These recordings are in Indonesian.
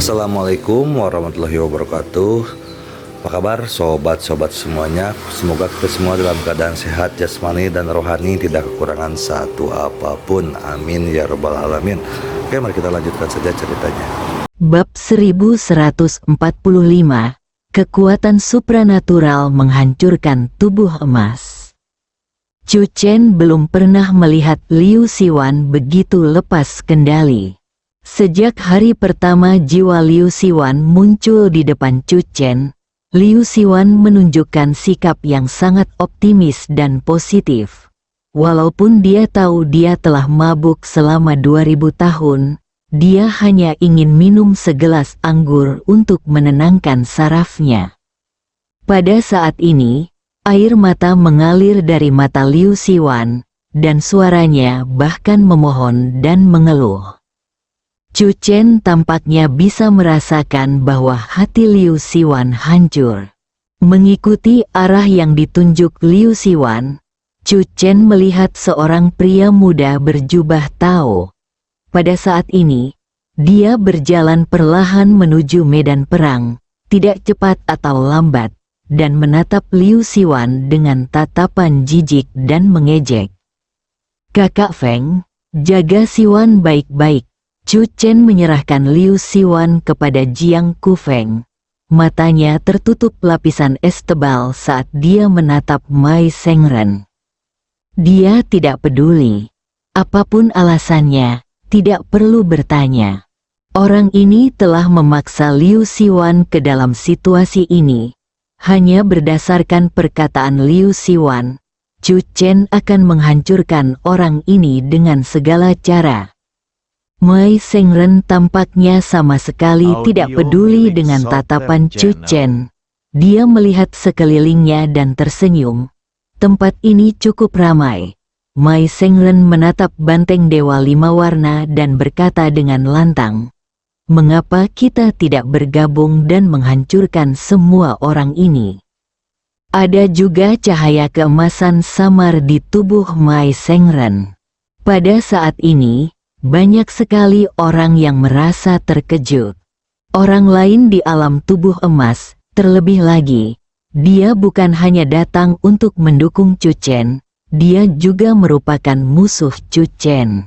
Assalamualaikum warahmatullahi wabarakatuh. Apa kabar sobat-sobat semuanya? Semoga kita semua dalam keadaan sehat jasmani dan rohani, tidak kekurangan satu apapun. Amin ya rabbal alamin. Oke, mari kita lanjutkan saja ceritanya. Bab 1145. Kekuatan supranatural menghancurkan tubuh emas. Chu Chen belum pernah melihat Liu Siwan begitu lepas kendali. Sejak hari pertama jiwa Liu Siwan muncul di depan Chu Chen, Liu Siwan menunjukkan sikap yang sangat optimis dan positif. Walaupun dia tahu dia telah mabuk selama 2000 tahun, dia hanya ingin minum segelas anggur untuk menenangkan sarafnya. Pada saat ini, air mata mengalir dari mata Liu Siwan, dan suaranya bahkan memohon dan mengeluh. Chu Chen tampaknya bisa merasakan bahwa hati Liu Siwan hancur. Mengikuti arah yang ditunjuk Liu Siwan, Chu Chen melihat seorang pria muda berjubah Tao. Pada saat ini, dia berjalan perlahan menuju medan perang, tidak cepat atau lambat, dan menatap Liu Siwan dengan tatapan jijik dan mengejek. "Kakak Feng, jaga Siwan baik-baik." Chu Chen menyerahkan Liu Siwan kepada Jiang Kufeng. Matanya tertutup lapisan es tebal saat dia menatap Mai Sengren. Dia tidak peduli. Apapun alasannya, tidak perlu bertanya. Orang ini telah memaksa Liu Siwan ke dalam situasi ini. Hanya berdasarkan perkataan Liu Siwan, Chu Chen akan menghancurkan orang ini dengan segala cara. Mai Sengren tampaknya sama sekali tidak peduli dengan tatapan Chu Chen. Dia melihat sekelilingnya dan tersenyum. Tempat ini cukup ramai. Mai Sengren menatap banteng Dewa Lima Warna dan berkata dengan lantang, "Mengapa kita tidak bergabung dan menghancurkan semua orang ini?" Ada juga cahaya keemasan samar di tubuh Mai Sengren. Pada saat ini, banyak sekali orang yang merasa terkejut. Orang lain di alam tubuh emas, terlebih lagi, dia bukan hanya datang untuk mendukung Chu Chen, dia juga merupakan musuh Chu Chen.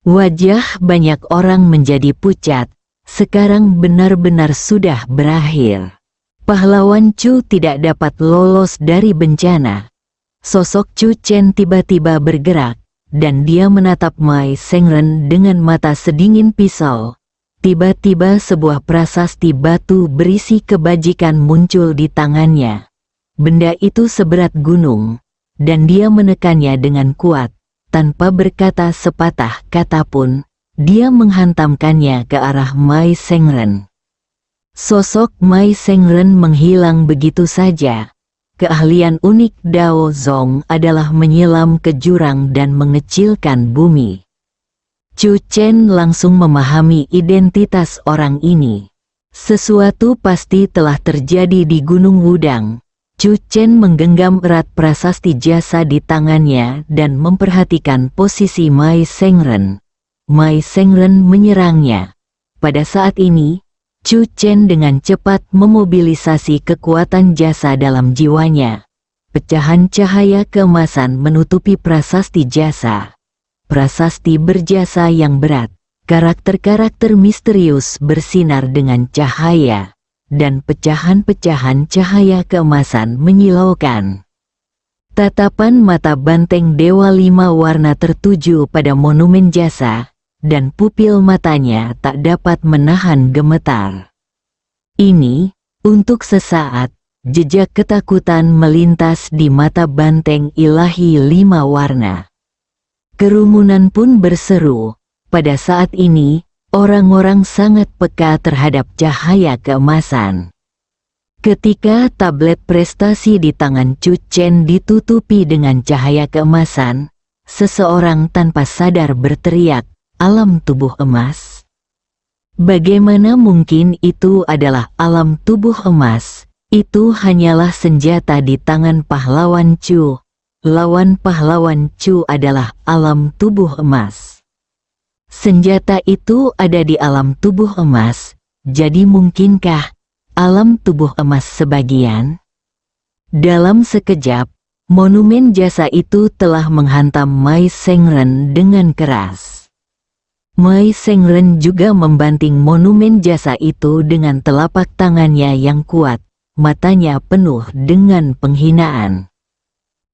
Wajah banyak orang menjadi pucat, sekarang benar-benar sudah berakhir. Pahlawan Chu tidak dapat lolos dari bencana. Sosok Chu Chen tiba-tiba bergerak, dan dia menatap Mai Sengren dengan mata sedingin pisau. Tiba-tiba sebuah prasasti batu berisi kebajikan muncul di tangannya. Benda itu seberat gunung, dan dia menekannya dengan kuat. Tanpa berkata sepatah kata pun, dia menghantamkannya ke arah Mai Sengren. Sosok Mai Sengren menghilang begitu saja. Keahlian unik Dao Zong adalah menyelam ke jurang dan mengecilkan bumi. Chu Chen langsung memahami identitas orang ini. Sesuatu pasti telah terjadi di Gunung Wudang. Chu Chen menggenggam erat prasasti jasa di tangannya dan memperhatikan posisi Mai Sengren. Mai Sengren menyerangnya. Pada saat ini, Chu Chen dengan cepat memobilisasi kekuatan jasa dalam jiwanya. Pecahan cahaya keemasan menutupi prasasti jasa. Prasasti berjasa yang berat, karakter-karakter misterius bersinar dengan cahaya, dan pecahan-pecahan cahaya keemasan menyilaukan. Tatapan mata banteng Dewa Lima Warna tertuju pada monumen jasa, dan pupil matanya tak dapat menahan gemetar. Ini, untuk sesaat, jejak ketakutan melintas di mata banteng ilahi Lima Warna. Kerumunan pun berseru. Pada saat ini, orang-orang sangat peka terhadap cahaya keemasan. Ketika tablet prestasi di tangan Chu Chen ditutupi dengan cahaya keemasan, seseorang tanpa sadar berteriak, "Alam tubuh emas?" Bagaimana mungkin itu adalah alam tubuh emas? Itu hanyalah senjata di tangan pahlawan Chu. Lawan pahlawan Chu adalah alam tubuh emas. Senjata itu ada di alam tubuh emas, Jadi mungkinkah alam tubuh emas sebagian? Dalam sekejap, monumen jasa itu telah menghantam Mai Sengren dengan keras. Mai Sengren juga membanting monumen jasa itu dengan telapak tangannya yang kuat, matanya penuh dengan penghinaan.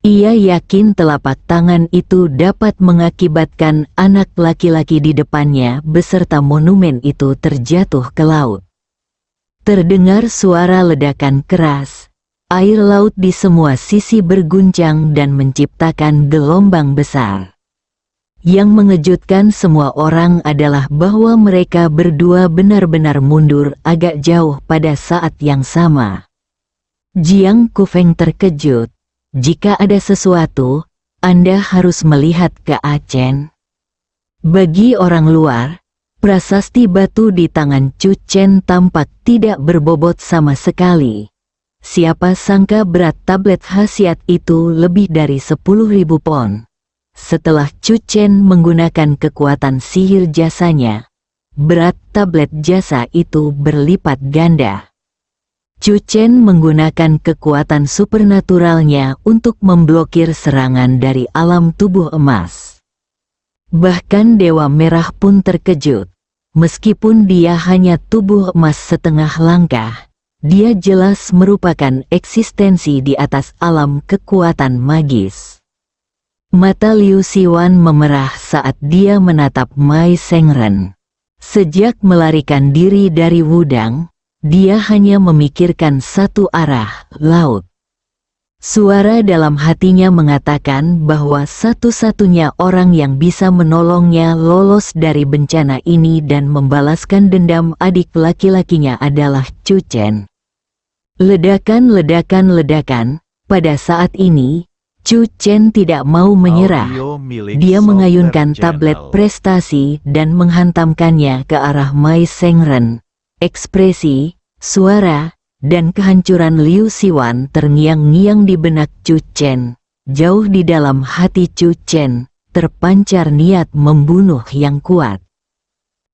Ia yakin telapak tangan itu dapat mengakibatkan anak laki-laki di depannya beserta monumen itu terjatuh ke laut. Terdengar suara ledakan keras, air laut di semua sisi berguncang dan menciptakan gelombang besar. Yang mengejutkan semua orang adalah bahwa mereka berdua benar-benar mundur agak jauh pada saat yang sama. Jiang Kufeng terkejut. Jika ada sesuatu, Anda harus melihat ke Achen. Bagi orang luar, prasasti batu di tangan Chu Chen tampak tidak berbobot sama sekali. Siapa sangka berat tablet khasiat itu lebih dari 10.000 pon. Setelah Chu Chen menggunakan kekuatan sihir jasanya, berat tablet jasa itu berlipat ganda. Chu Chen menggunakan kekuatan supernaturalnya untuk memblokir serangan dari alam tubuh emas. Bahkan Dewa Merah pun terkejut. Meskipun dia hanya tubuh emas setengah langkah, dia jelas merupakan eksistensi di atas alam kekuatan magis. Mata Liu Siwan memerah saat dia menatap Mai Sengren. Sejak melarikan diri dari Wudang, dia hanya memikirkan satu arah, laut. Suara dalam hatinya mengatakan bahwa satu-satunya orang yang bisa menolongnya lolos dari bencana ini dan membalaskan dendam adik laki-lakinya adalah Chu Chen. Ledakan, pada saat ini, Chu Chen tidak mau menyerah. Dia mengayunkan tablet prestasi dan menghantamkannya ke arah Mai Sengren. Ekspresi, suara, dan kehancuran Liu Siwan terngiang-ngiang di benak Chu Chen. Jauh di dalam hati Chu Chen, terpancar niat membunuh yang kuat.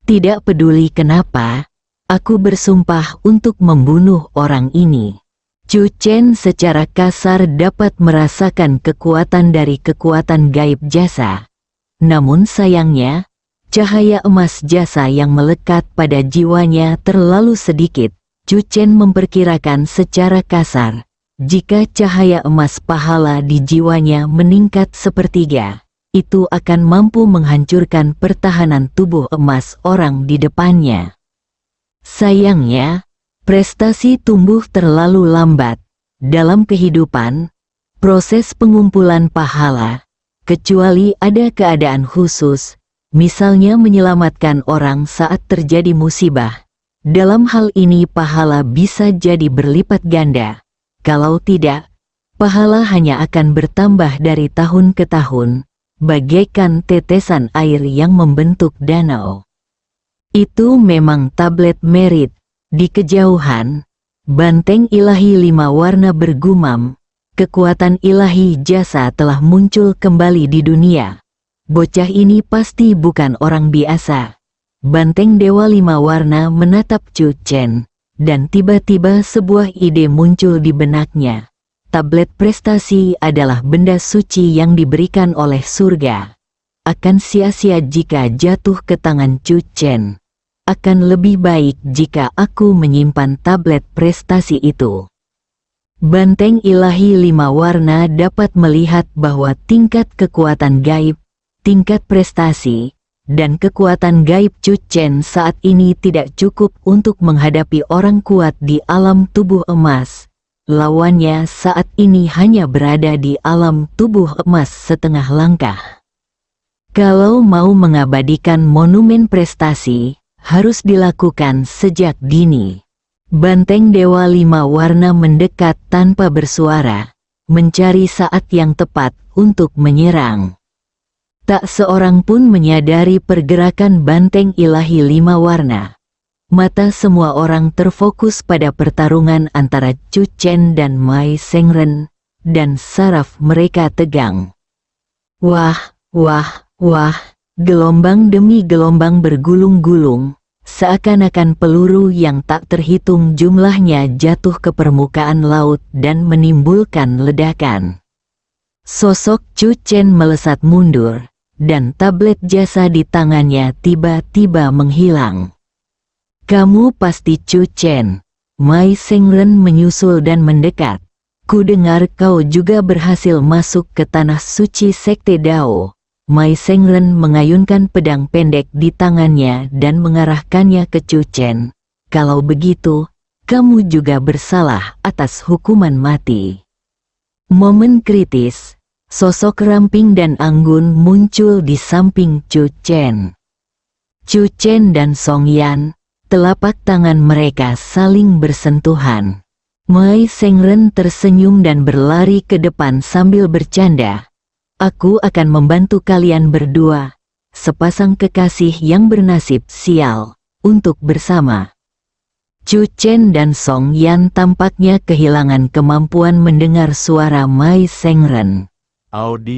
Tidak peduli kenapa, aku bersumpah untuk membunuh orang ini. Chu Chen secara kasar dapat merasakan kekuatan dari kekuatan gaib jasa. Namun sayangnya, cahaya emas jasa yang melekat pada jiwanya terlalu sedikit. Chu Chen memperkirakan secara kasar, jika cahaya emas pahala di jiwanya meningkat sepertiga, itu akan mampu menghancurkan pertahanan tubuh emas orang di depannya. Sayangnya, prestasi tumbuh terlalu lambat. Dalam kehidupan, proses pengumpulan pahala, kecuali ada keadaan khusus, misalnya menyelamatkan orang saat terjadi musibah. Dalam hal ini pahala bisa jadi berlipat ganda. Kalau tidak, pahala hanya akan bertambah dari tahun ke tahun, bagaikan tetesan air yang membentuk danau. Itu memang tablet merit. Di kejauhan, banteng ilahi 5 warna bergumam, kekuatan ilahi jasa telah muncul kembali di dunia. Bocah ini pasti bukan orang biasa. Banteng Dewa 5 warna menatap Chu Chen, dan tiba-tiba sebuah ide muncul di benaknya. Tablet prestasi adalah benda suci yang diberikan oleh surga. Akan sia-sia jika jatuh ke tangan Chu Chen. Akan lebih baik jika aku menyimpan tablet prestasi itu. Banteng ilahi 5 warna dapat melihat bahwa tingkat kekuatan gaib, tingkat prestasi, dan kekuatan gaib Chu Chen saat ini tidak cukup untuk menghadapi orang kuat di alam tubuh emas. Lawannya saat ini hanya berada di alam tubuh emas setengah langkah. Kalau mau mengabadikan monumen prestasi, harus dilakukan sejak dini. Banteng Dewa 5 warna mendekat tanpa bersuara, mencari saat yang tepat untuk menyerang. Tak seorang pun menyadari pergerakan banteng ilahi 5 warna. Mata semua orang terfokus pada pertarungan antara Chu Chen dan Mai Sengren, dan saraf mereka tegang. Wah, gelombang demi gelombang bergulung-gulung, Seakan-akan peluru yang tak terhitung jumlahnya jatuh ke permukaan laut dan menimbulkan ledakan. Sosok Chu Chen melesat mundur, dan tablet jasa di tangannya tiba-tiba menghilang. "Kamu pasti Chu Chen." Mai Sengren menyusul dan mendekat. "Ku dengar kau juga berhasil masuk ke tanah suci Sekte Dao." Mai Sengren mengayunkan pedang pendek di tangannya dan mengarahkannya ke Chu Chen. "Kalau begitu, kamu juga bersalah atas hukuman mati." Momen kritis, sosok ramping dan anggun muncul di samping Chu Chen. Chu Chen dan Song Yan, telapak tangan mereka saling bersentuhan. Mai Sengren tersenyum dan berlari ke depan sambil bercanda. "Aku akan membantu kalian berdua, sepasang kekasih yang bernasib sial, untuk bersama." Chu Chen dan Song Yan tampaknya kehilangan kemampuan mendengar suara Mai Sengren.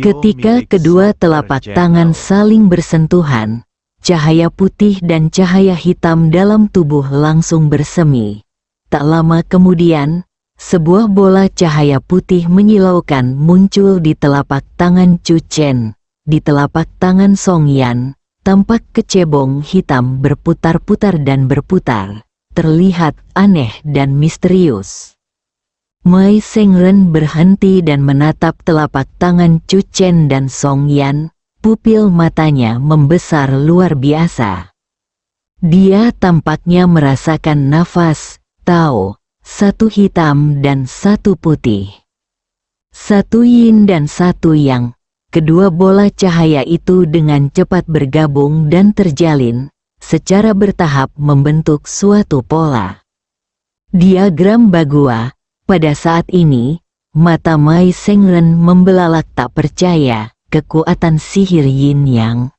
Ketika kedua telapak tangan saling bersentuhan, cahaya putih dan cahaya hitam dalam tubuh langsung bersemi. Tak lama kemudian, sebuah bola cahaya putih menyilaukan muncul di telapak tangan Chu Chen. Di telapak tangan Song Yan, tampak kecebong hitam berputar-putar dan berputar, terlihat aneh dan misterius. Mai Sengren berhenti dan menatap telapak tangan Chu Chen dan Song Yan. Pupil matanya membesar luar biasa. Dia tampaknya merasakan nafas, Tao, satu hitam dan satu putih. Satu yin dan satu yang. Kedua bola cahaya itu dengan cepat bergabung dan terjalin, secara bertahap membentuk suatu pola. Diagram Bagua. Pada saat ini, mata Mai Sengren membelalak tak percaya, kekuatan sihir yin yang.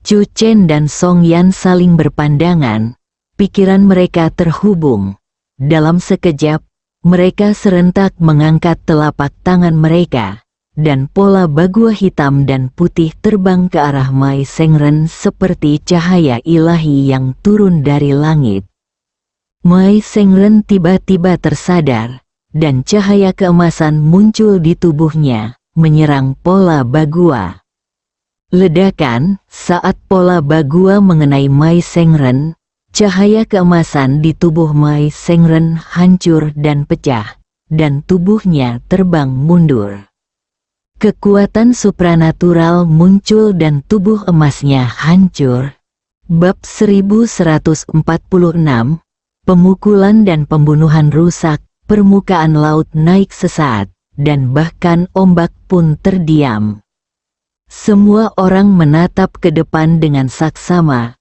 Chu Chen dan Song Yan saling berpandangan, pikiran mereka terhubung. Dalam sekejap, mereka serentak mengangkat telapak tangan mereka, dan pola bagua hitam dan putih terbang ke arah Mai Sengren seperti cahaya ilahi yang turun dari langit. Mai Sengren tiba-tiba tersadar, dan cahaya keemasan muncul di tubuhnya, menyerang pola bagua. Ledakan, saat pola bagua mengenai Mai Sengren, cahaya keemasan di tubuh Mai Sengren hancur dan pecah, dan tubuhnya terbang mundur. Kekuatan supranatural muncul dan tubuh emasnya hancur. Bab 1146, Pemukulan dan pembunuhan rusak, permukaan laut naik sesaat, dan bahkan ombak pun terdiam. Semua orang menatap ke depan dengan saksama.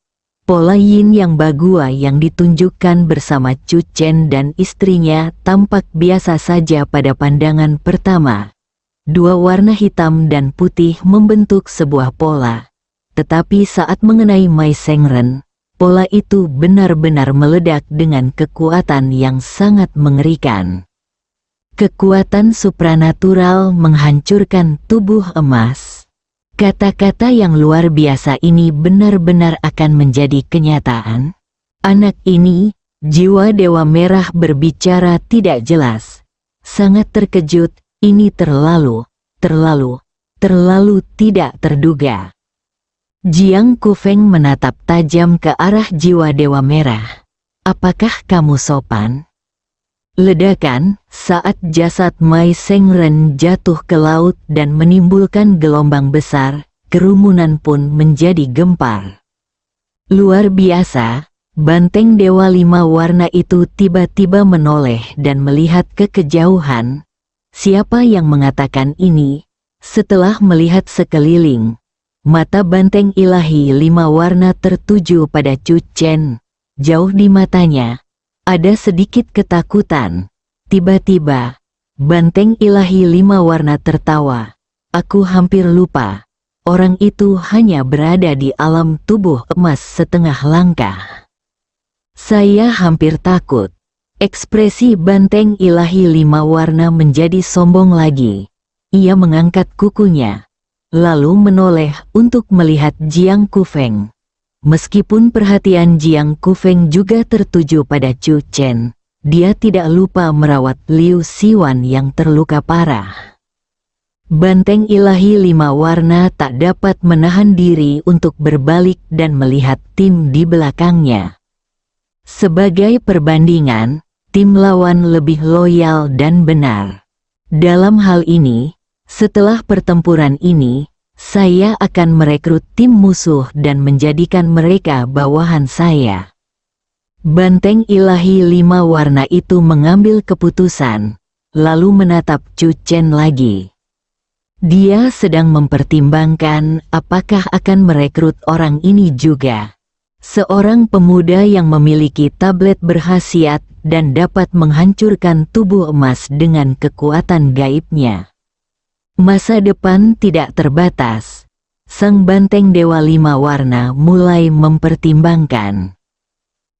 Pola yin yang bagua yang ditunjukkan bersama Chu Chen dan istrinya tampak biasa saja pada pandangan pertama. Dua warna hitam dan putih membentuk sebuah pola. Tetapi saat mengenai Mai Sengren, pola itu benar-benar meledak dengan kekuatan yang sangat mengerikan. Kekuatan supranatural menghancurkan tubuh emas. Kata-kata yang luar biasa ini benar-benar akan menjadi kenyataan. Anak ini, jiwa Dewa Merah berbicara tidak jelas. Sangat terkejut, ini terlalu tidak terduga. Jiang Kufeng menatap tajam ke arah jiwa Dewa Merah. "Apakah kamu sopan?" Ledakan, saat jasad Mai Sengren jatuh ke laut dan menimbulkan gelombang besar, kerumunan pun menjadi gempar. Luar biasa, banteng Dewa Lima Warna itu tiba-tiba menoleh dan melihat ke kejauhan. Siapa yang mengatakan ini? Setelah melihat sekeliling, mata banteng ilahi Lima Warna tertuju pada Chu Chen. Jauh di matanya, ada sedikit ketakutan. Tiba-tiba, banteng ilahi Lima Warna tertawa. "Aku hampir lupa. Orang itu hanya berada di alam tubuh emas setengah langkah. Saya hampir takut." Ekspresi banteng ilahi Lima Warna menjadi sombong lagi. Ia mengangkat kukunya, lalu menoleh untuk melihat Jiang Kufeng. Meskipun perhatian Jiang Kufeng juga tertuju pada Chu Chen, dia tidak lupa merawat Liu Siwan yang terluka parah. Banteng ilahi 5 warna tak dapat menahan diri untuk berbalik dan melihat tim di belakangnya. Sebagai perbandingan, tim lawan lebih loyal dan benar. Dalam hal ini, setelah pertempuran ini, saya akan merekrut tim musuh dan menjadikan mereka bawahan saya. Banteng ilahi 5 warna itu mengambil keputusan, lalu menatap Chu Chen lagi. Dia sedang mempertimbangkan apakah akan merekrut orang ini juga. Seorang pemuda yang memiliki tablet berkhasiat dan dapat menghancurkan tubuh emas dengan kekuatan gaibnya. Masa depan tidak terbatas. Sang banteng dewa 5 warna mulai mempertimbangkan.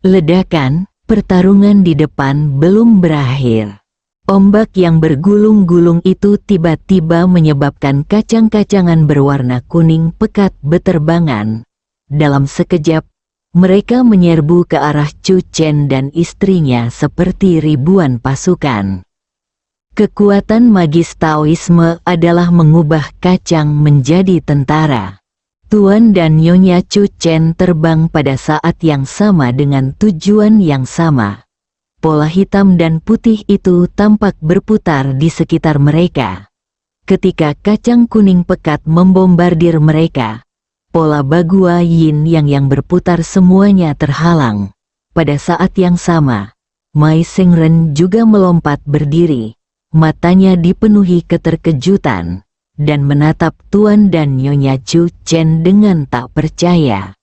Ledakan, pertarungan di depan belum berakhir. Ombak yang bergulung-gulung itu tiba-tiba menyebabkan kacang-kacangan berwarna kuning pekat beterbangan. Dalam sekejap, mereka menyerbu ke arah Chu Chen dan istrinya seperti ribuan pasukan. Kekuatan magis Taoisme adalah mengubah kacang menjadi tentara. Tuan dan Nyonya Chu Chen terbang pada saat yang sama dengan tujuan yang sama. Pola hitam dan putih itu tampak berputar di sekitar mereka. Ketika kacang kuning pekat membombardir mereka, pola Bagua Yin yang berputar semuanya terhalang. Pada saat yang sama, Mai Sengren juga melompat berdiri. Matanya dipenuhi keterkejutan, dan menatap Tuan dan Nyonya Chu Chen dengan tak percaya.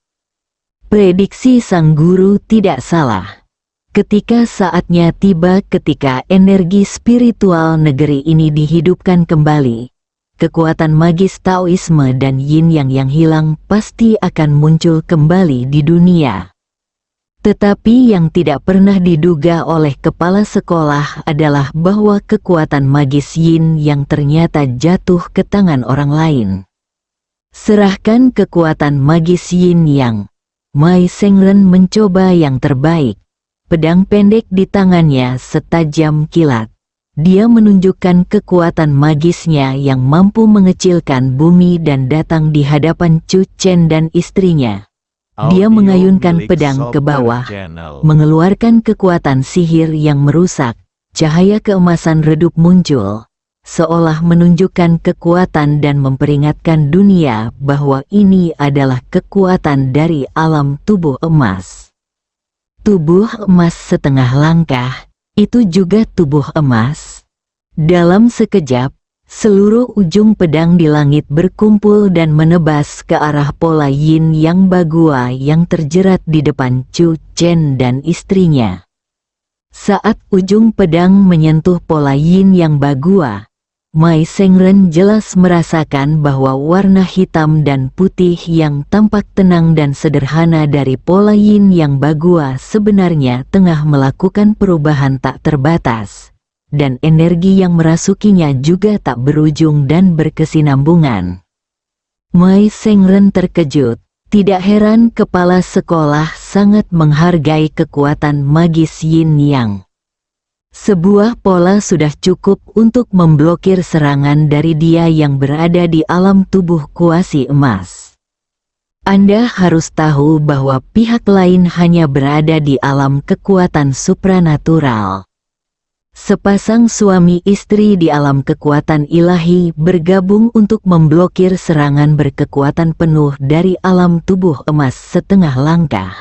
Prediksi sang guru tidak salah. Ketika saatnya tiba, ketika energi spiritual negeri ini dihidupkan kembali, kekuatan magis Taoisme dan Yin yang hilang pasti akan muncul kembali di dunia. Tetapi yang tidak pernah diduga oleh kepala sekolah adalah bahwa kekuatan magis Yin yang ternyata jatuh ke tangan orang lain. Serahkan kekuatan magis Yin yang. Mai Sengren mencoba yang terbaik. Pedang pendek di tangannya setajam kilat. Dia menunjukkan kekuatan magisnya yang mampu mengecilkan bumi dan datang di hadapan Chu Chen dan istrinya. Dia mengayunkan pedang ke bawah, mengeluarkan kekuatan sihir yang merusak. Cahaya keemasan redup muncul, seolah menunjukkan kekuatan dan memperingatkan dunia bahwa ini adalah kekuatan dari alam tubuh emas. Tubuh emas setengah langkah, itu juga tubuh emas. Dalam sekejap, seluruh ujung pedang di langit berkumpul dan menebas ke arah pola Yin yang Bagua yang terjerat di depan Chu Chen dan istrinya. Saat ujung pedang menyentuh pola Yin yang Bagua, Mai Sengren jelas merasakan bahwa warna hitam dan putih yang tampak tenang dan sederhana dari pola Yin yang Bagua sebenarnya tengah melakukan perubahan tak terbatas. Dan energi yang merasukinya juga tak berujung dan berkesinambungan. Mai Sengren terkejut. Tidak heran kepala sekolah sangat menghargai kekuatan magis Yin Yang. Sebuah pola sudah cukup untuk memblokir serangan dari dia yang berada di alam tubuh kuasi emas. Anda harus tahu bahwa pihak lain hanya berada di alam kekuatan supranatural. Sepasang suami istri di alam kekuatan ilahi bergabung untuk memblokir serangan berkekuatan penuh dari alam tubuh emas setengah langkah.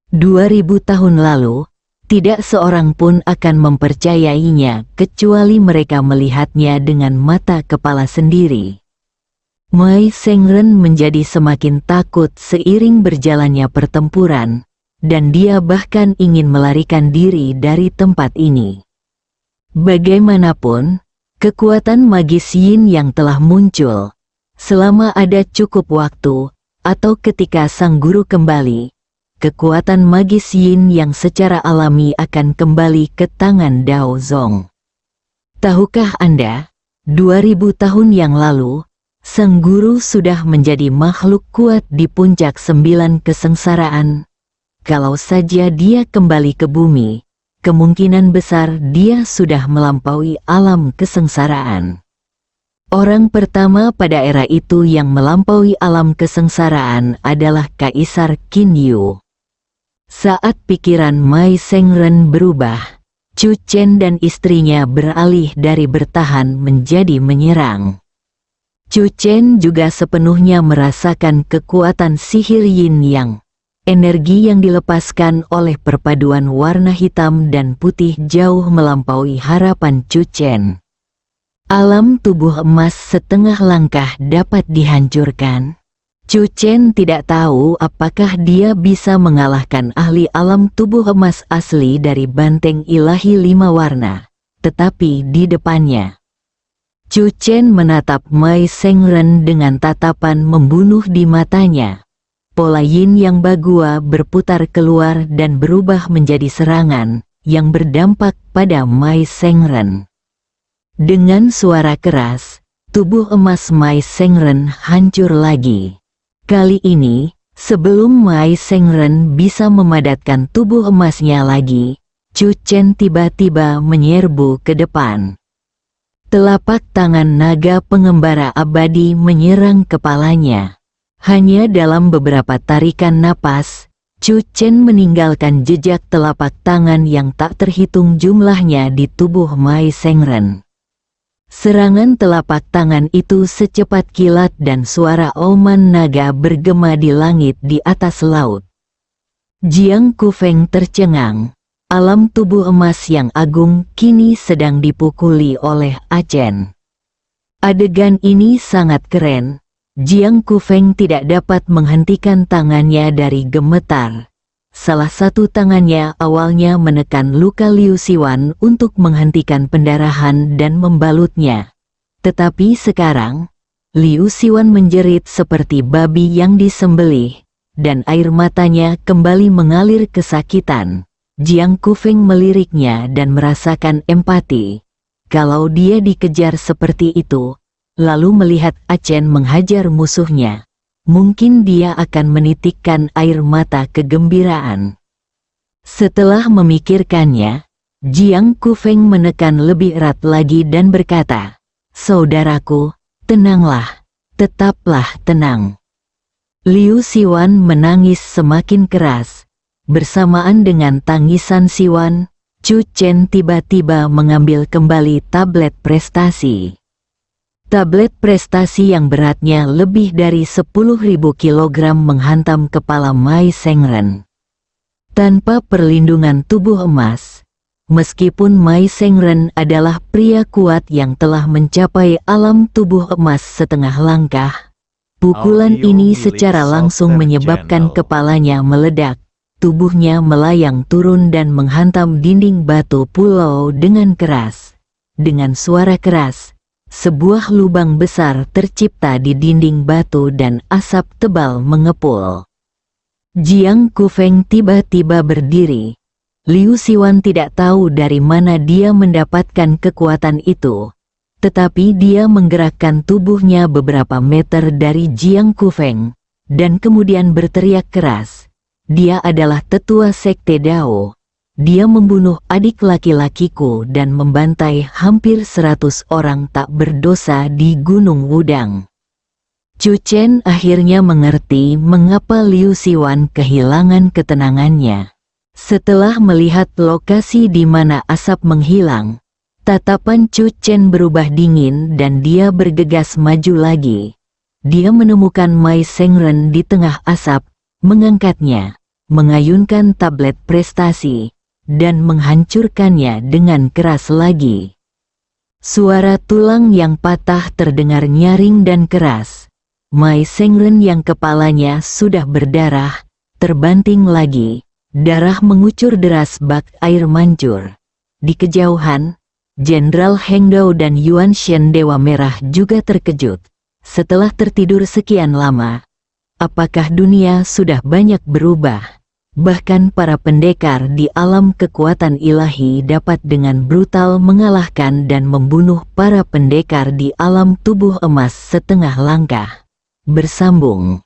2000 tahun lalu, tidak seorang pun akan mempercayainya kecuali mereka melihatnya dengan mata kepala sendiri. Mai Sengren menjadi semakin takut seiring berjalannya pertempuran, dan dia bahkan ingin melarikan diri dari tempat ini. Bagaimanapun, kekuatan magis Yin yang telah muncul, selama ada cukup waktu, atau ketika sang guru kembali, kekuatan magis Yin yang secara alami akan kembali ke tangan Dao Zong. Tahukah Anda, 2000 tahun yang lalu, Sang guru sudah menjadi makhluk kuat di puncak 9 kesengsaraan. Kalau saja dia kembali ke bumi, kemungkinan besar dia sudah melampaui alam kesengsaraan. Orang pertama pada era itu yang melampaui alam kesengsaraan adalah Kaisar Qin Yu. Saat pikiran Mai Sengren berubah, Chu Chen dan istrinya beralih dari bertahan menjadi menyerang. Chu Chen juga sepenuhnya merasakan kekuatan sihir Yin Yang. Energi yang dilepaskan oleh perpaduan warna hitam dan putih jauh melampaui harapan Chu Chen. Alam tubuh emas setengah langkah dapat dihancurkan. Chu Chen tidak tahu apakah dia bisa mengalahkan ahli alam tubuh emas asli dari banteng ilahi 5 warna, tetapi di depannya Chu Chen menatap Mai Sengren dengan tatapan membunuh di matanya. Pola yin yang bagua berputar keluar dan berubah menjadi serangan yang berdampak pada Mai Sengren. Dengan suara keras, tubuh emas Mai Sengren hancur lagi. Kali ini, sebelum Mai Sengren bisa memadatkan tubuh emasnya lagi, Chu Chen tiba-tiba menyerbu ke depan. Telapak tangan naga pengembara abadi menyerang kepalanya. Hanya dalam beberapa tarikan napas, Chu Chen meninggalkan jejak telapak tangan yang tak terhitung jumlahnya di tubuh Mai Sengren. Serangan telapak tangan itu secepat kilat dan suara auman naga bergema di langit di atas laut. Jiang Kufeng tercengang. Alam tubuh emas yang agung kini sedang dipukuli oleh Achen. Adegan ini sangat keren. Jiang Kufeng tidak dapat menghentikan tangannya dari gemetar. Salah satu tangannya awalnya menekan luka Liu Siwan untuk menghentikan pendarahan dan membalutnya. Tetapi sekarang, Liu Siwan menjerit seperti babi yang disembelih, dan air matanya kembali mengalir kesakitan. Jiang Kufeng meliriknya dan merasakan empati. Kalau dia dikejar seperti itu, lalu melihat Achen menghajar musuhnya, mungkin dia akan menitikkan air mata kegembiraan. Setelah memikirkannya, Jiang Kufeng menekan lebih erat lagi dan berkata, "Saudaraku, tenanglah, tetaplah tenang." Liu Siwan menangis semakin keras. Bersamaan dengan tangisan Siwan, Chu Chen tiba-tiba mengambil kembali tablet prestasi. Tablet prestasi yang beratnya lebih dari 10.000 kilogram menghantam kepala Mai Sengren. Tanpa perlindungan tubuh emas, meskipun Mai Sengren adalah pria kuat yang telah mencapai alam tubuh emas setengah langkah, pukulan ini secara langsung menyebabkan kepalanya meledak, tubuhnya melayang turun dan menghantam dinding batu pulau dengan keras. Dengan suara keras, sebuah lubang besar tercipta di dinding batu dan asap tebal mengepul. Jiang Kufeng tiba-tiba berdiri. Liu Siwan tidak tahu dari mana dia mendapatkan kekuatan itu, tetapi dia menggerakkan tubuhnya beberapa meter dari Jiang Kufeng, dan kemudian berteriak keras. Dia adalah tetua sekte Dao. Dia membunuh adik laki-lakiku dan membantai hampir 100 orang tak berdosa di Gunung Wudang. Chu Chen akhirnya mengerti mengapa Liu Siwan kehilangan ketenangannya. Setelah melihat lokasi di mana asap menghilang, tatapan Chu Chen berubah dingin dan dia bergegas maju lagi. Dia menemukan Mai Sengren di tengah asap, mengangkatnya, mengayunkan tablet prestasi, dan menghancurkannya dengan keras lagi. Suara tulang yang patah terdengar nyaring dan keras. Mai Sengren yang kepalanya sudah berdarah, terbanting lagi. Darah mengucur deras bak air mancur. Di kejauhan, Jenderal Heng Dao dan Yuan Shen Dewa Merah juga terkejut. Setelah tertidur sekian lama, apakah dunia sudah banyak berubah? Bahkan para pendekar di alam kekuatan ilahi dapat dengan brutal mengalahkan dan membunuh para pendekar di alam tubuh emas setengah langkah. Bersambung.